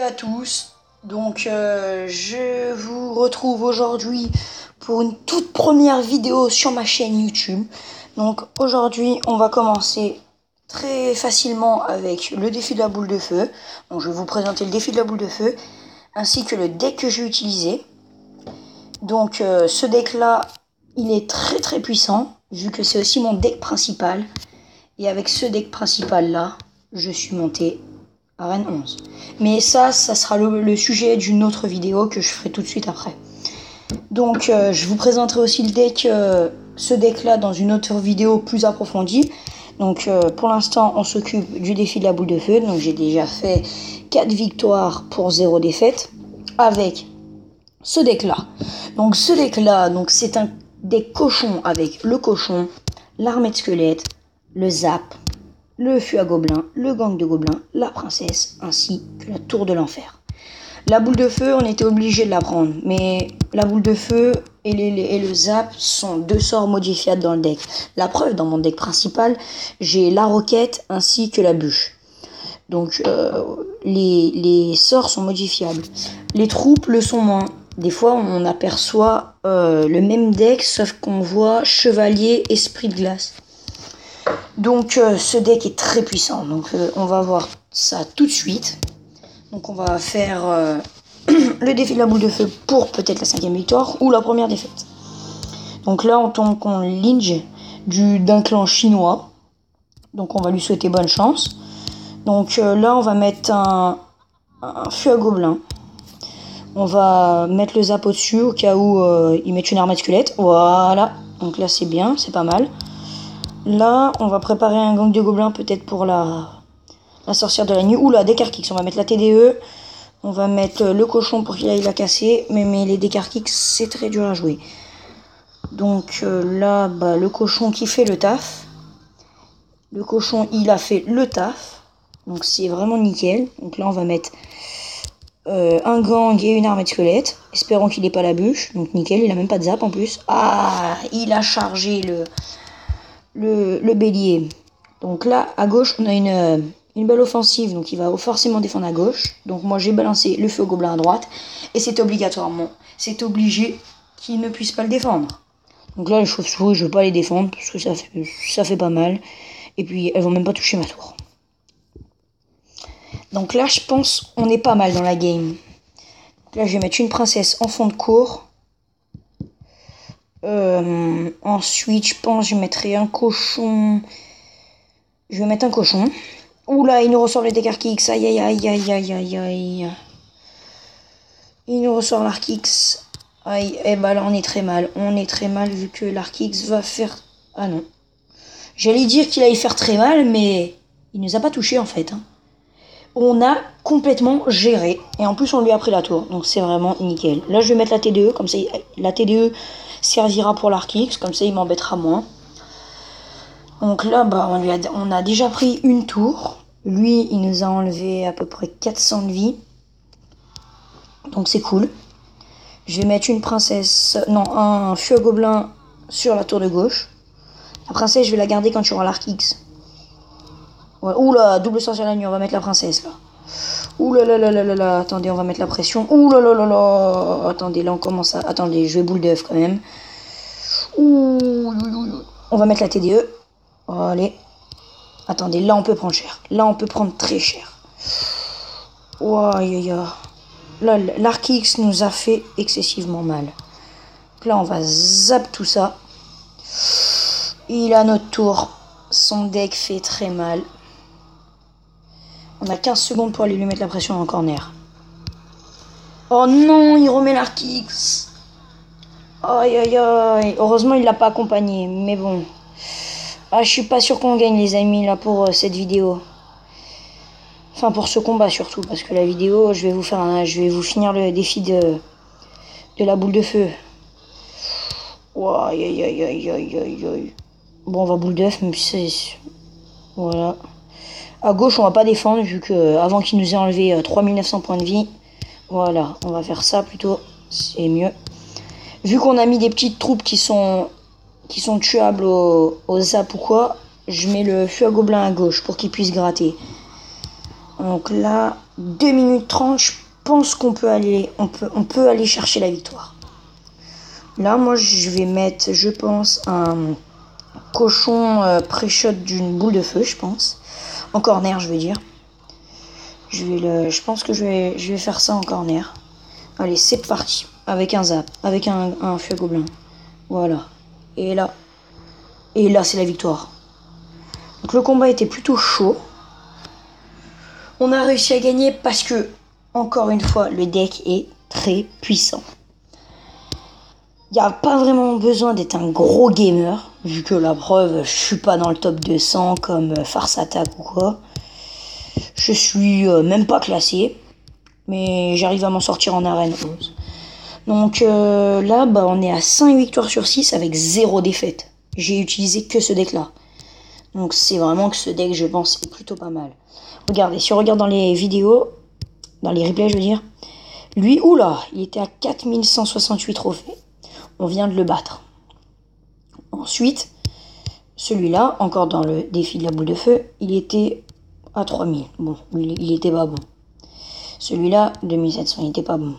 À tous, donc je vous retrouve aujourd'hui pour une toute première vidéo sur ma chaîne YouTube. Donc aujourd'hui on va commencer très facilement avec le défi de la boule de feu. Donc je vais vous présenter le défi de la boule de feu ainsi que le deck que j'ai utilisé. Donc ce deck là il est très puissant vu que c'est aussi mon deck principal. Et avec ce deck principal là je suis monté à Rennes 11. Mais ça sera le sujet d'une autre vidéo que je ferai tout de suite après. Donc je vous présenterai aussi le deck, ce deck là dans une autre vidéo plus approfondie. Donc pour l'instant on s'occupe du défi de la boule de feu. Donc j'ai déjà fait 4 victoires pour 0 défaite avec ce deck là. Donc ce deck là, donc c'est un deck cochon avec le cochon, l'armée de squelettes, le zap, le fût à gobelins, le gang de gobelins, la princesse, ainsi que la tour de l'enfer. La boule de feu, on était obligé de la prendre, mais la boule de feu et le zap sont deux sorts modifiables dans le deck. La preuve, dans mon deck principal, j'ai la roquette ainsi que la bûche. Donc les sorts sont modifiables. Les troupes le sont moins. Des fois, on aperçoit le même deck, sauf qu'on voit chevalier, esprit de glace. Donc ce deck est très puissant, donc on va voir ça tout de suite. Donc on va faire le défi de la boule de feu pour peut-être la 5e victoire ou la première défaite. Donc là on tombe contre Linge d'un clan chinois, donc on va lui souhaiter bonne chance. Donc là on va mettre un fût à gobelins. On va mettre le zap au-dessus au cas où il met une armée de squelettes. Voilà, donc là c'est bien, c'est pas mal. Là, on va préparer un gang de gobelins peut-être pour la sorcière de la nuit. Oula, Décarkix, on va mettre la TDE. On va mettre le cochon pour qu'il aille la casser. Mais les Décarkix, c'est très dur à jouer. Donc là, le cochon qui fait le taf. Le cochon, il a fait le taf. Donc c'est vraiment nickel. Donc là, on va mettre un gang et une armée de squelettes. Espérons qu'il n'ait pas la bûche. Donc nickel, il a même pas de zap en plus. Ah, il a chargé le bélier. Donc là à gauche on a une balle offensive, donc il va forcément défendre à gauche. Donc moi j'ai balancé le feu au gobelin à droite et c'est obligatoirement, c'est obligé qu'il ne puisse pas le défendre. Donc là les chauves-souris je veux pas les défendre parce que ça fait pas mal et puis elles vont même pas toucher ma tour. Donc là je pense on est pas mal dans la game. Donc là je vais mettre une princesse en fond de cour. Ensuite, je pense je mettrai un cochon. Je vais mettre un cochon. Oula, il nous ressort le Décarkix. Aïe. Il nous ressort l'Arkix. Aïe, et bah là on est très mal. On est très mal vu que l'Arkix va faire... Ah non. J'allais dire qu'il allait faire très mal, mais il nous a pas touché en fait. On a complètement géré. Et en plus on lui a pris la tour. Donc c'est vraiment nickel. Là je vais mettre la TDE. Comme ça, la TDE servira pour l'Arkix. Comme ça il m'embêtera moins. Donc là on a déjà pris une tour. Lui il nous a enlevé à peu près 400 de vie. Donc c'est cool. Je vais mettre une princesse... Non, un fût à gobelin sur la tour de gauche. La princesse je vais la garder quand tu auras l'Arkix. Ouais. Oula, double sorcière la nuit, on va mettre la princesse là. Oula, attendez, on va mettre la pression. Oula, attendez, là on commence à... Attendez, je vais boule d'œuf quand même. Ouh. On va mettre la TDE. Allez. Attendez, là on peut prendre cher. Là on peut prendre très cher. Aïe. Là, l'Arkix nous a fait excessivement mal. Donc là on va zap tout ça. Il a notre tour. Son deck fait très mal. On a 15 secondes pour aller lui mettre la pression en corner. Oh non, il remet l'Arkix. Aïe. Heureusement, il l'a pas accompagné. Mais bon. Ah, je suis pas sûr qu'on gagne, les amis, là, pour cette vidéo. Enfin, pour ce combat, surtout. Parce que la vidéo, je vais vous finir le défi de la boule de feu. Aïe. Bon, on va boule d'œuf, mais c'est... Voilà. À gauche, on va pas défendre, vu que avant qu'il nous ait enlevé 3900 points de vie. Voilà, on va faire ça plutôt. C'est mieux. Vu qu'on a mis des petites troupes qui sont tuables au zap ou quoi, je mets le fût à gobelin à gauche pour qu'il puisse gratter. Donc là, 2 minutes 30, je pense qu'on peut aller, on peut aller chercher la victoire. Là, moi, je vais mettre, je pense, un cochon pré-shot d'une boule de feu, je pense. En corner, je veux dire. Je pense que je vais faire ça en corner. Allez, c'est parti. Avec un zap, avec un feu gobelin. Voilà. Et là, c'est la victoire. Donc le combat était plutôt chaud. On a réussi à gagner parce que, encore une fois, le deck est très puissant. Il n'y a pas vraiment besoin d'être un gros gamer, vu que la preuve, je suis pas dans le top 200 comme Farce Attack ou quoi. Je suis même pas classé, mais j'arrive à m'en sortir en arène 11. Donc là, on est à 5 victoires sur 6 avec 0 défaite. J'ai utilisé que ce deck-là. Donc c'est vraiment que ce deck, je pense, est plutôt pas mal. Regardez, si on regarde dans les vidéos, dans les replays, je veux dire, lui, oula, il était à 4168 trophées. On vient de le battre. Ensuite, celui-là, encore dans le défi de la boule de feu, il était à 3000. Bon, il était pas bon. Celui-là, 2700, il était pas bon.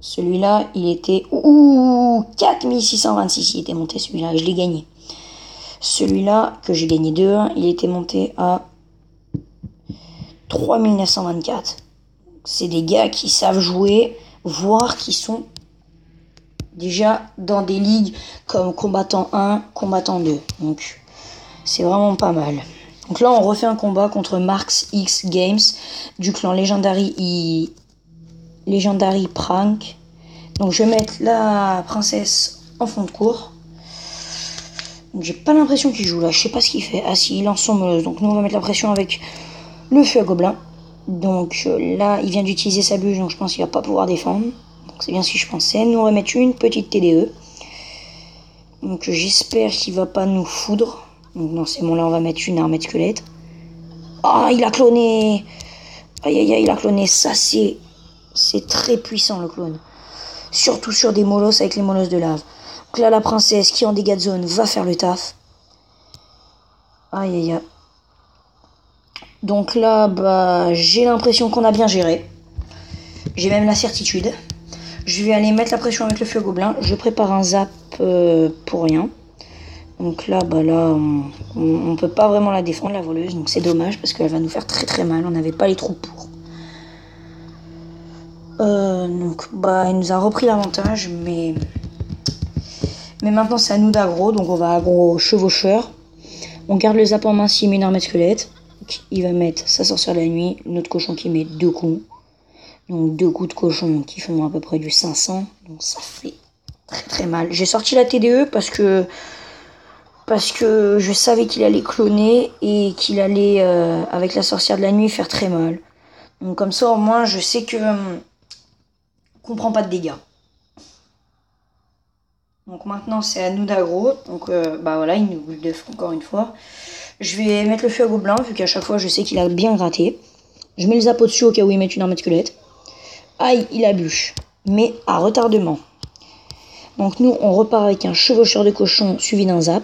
Celui-là, il était... Ouh, 4626, il était monté celui-là, je l'ai gagné. Celui-là, que j'ai gagné 2-1, il était monté à 3924. C'est des gars qui savent jouer, voire qui sont déjà dans des ligues comme combattant 1, combattant 2. Donc, c'est vraiment pas mal. Donc là, on refait un combat contre Marx X Games du clan Legendary Prank. Donc, je vais mettre la princesse en fond de cours. J'ai pas l'impression qu'il joue là, je sais pas ce qu'il fait. Ah si, il lance son molosse. Donc nous on va mettre la pression avec le feu à gobelin. Donc là, il vient d'utiliser sa bûche, donc je pense qu'il va pas pouvoir défendre. Donc c'est bien ce que je pensais. Nous on va mettre une petite TDE. Donc j'espère qu'il va pas nous foudre. Donc non, c'est bon, là on va mettre une armée de squelette. Ah, il a cloné. Aïe aïe aïe, il a cloné. Ça c'est très puissant le clone. Surtout sur des molosses avec les molosses de lave. Donc là, la princesse qui est en dégâts de zone va faire le taf. Aïe aïe aïe. Donc là, j'ai l'impression qu'on a bien géré. J'ai même la certitude. Je vais aller mettre la pression avec le feu gobelin. Je prépare un zap pour rien. Donc là, on peut pas vraiment la défendre, la voleuse. Donc c'est dommage parce qu'elle va nous faire très très mal. On n'avait pas les troupes pour. Donc elle nous a repris l'avantage, mais maintenant c'est à nous d'aggro, donc on va aggro chevaucheur. On garde le zap en main s'il met une armée de squelette. Il va mettre sa sorcière de la nuit, notre cochon qui met 2 coups. Donc 2 coups de cochon qui font à peu près du 500. Donc ça fait très très mal. J'ai sorti la TDE parce que je savais qu'il allait cloner et qu'il allait, avec la sorcière de la nuit, faire très mal. Donc comme ça au moins je sais que qu'on prend pas de dégâts. Donc maintenant c'est à nous d'aggro. Donc voilà, il nous boule de feu encore une fois. Je vais mettre le feu à gobelin vu qu'à chaque fois je sais qu'il a bien gratté. Je mets le zap au-dessus au cas où il met une armée de squelette. Aïe, il a bûche, mais à retardement. Donc nous on repart avec un chevaucheur de cochon suivi d'un zap.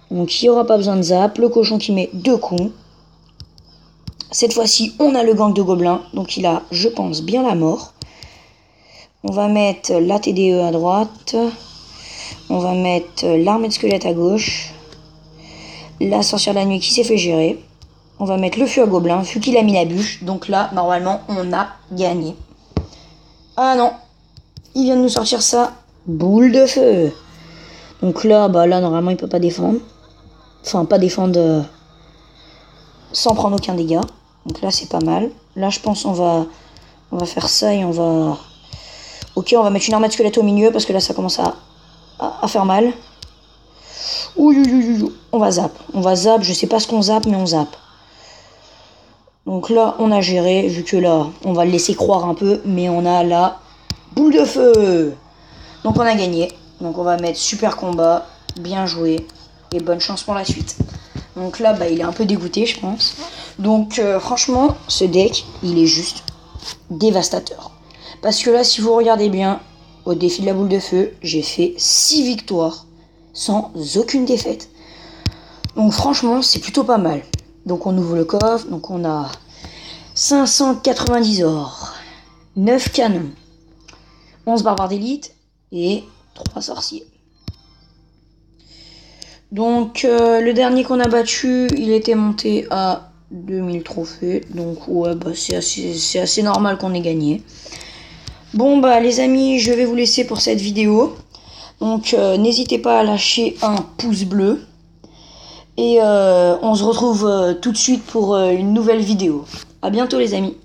Donc il n'y aura pas besoin de zap. Le cochon qui met 2 coups. Cette fois-ci on a le gang de gobelins. Donc il a, je pense, bien la mort. On va mettre la TDE à droite. On va mettre l'armée de squelette à gauche. La sorcière de la nuit qui s'est fait gérer. On va mettre le feu à gobelin vu qu'il a mis la bûche. Donc là, normalement, on a gagné. Ah non, il vient de nous sortir ça. Boule de feu. Donc là, normalement, il peut pas défendre. Enfin, pas défendre sans prendre aucun dégât. Donc là, c'est pas mal. Là, je pense on va faire ça et on va... Ok, on va mettre une armée de squelette au milieu parce que là, ça commence à faire mal. Ouh, on va zap, je sais pas ce qu'on zappe, mais on zappe. Donc là, on a géré, vu que là, on va le laisser croire un peu, mais on a la boule de feu. Donc on a gagné. Donc on va mettre super combat, bien joué, et bonne chance pour la suite. Donc là, il est un peu dégoûté, je pense. Donc franchement, ce deck, il est juste dévastateur. Parce que là, si vous regardez bien, au défi de la boule de feu, j'ai fait 6 victoires sans aucune défaite. Donc franchement, c'est plutôt pas mal. Donc on ouvre le coffre, donc on a 590 or, 9 canons, 11 barbares d'élite et 3 sorciers. Donc le dernier qu'on a battu, il était monté à 2000 trophées. Donc ouais, bah, c'est assez normal qu'on ait gagné. Bon bah les amis, je vais vous laisser pour cette vidéo. Donc n'hésitez pas à lâcher un pouce bleu. Et on se retrouve tout de suite pour une nouvelle vidéo. À bientôt les amis.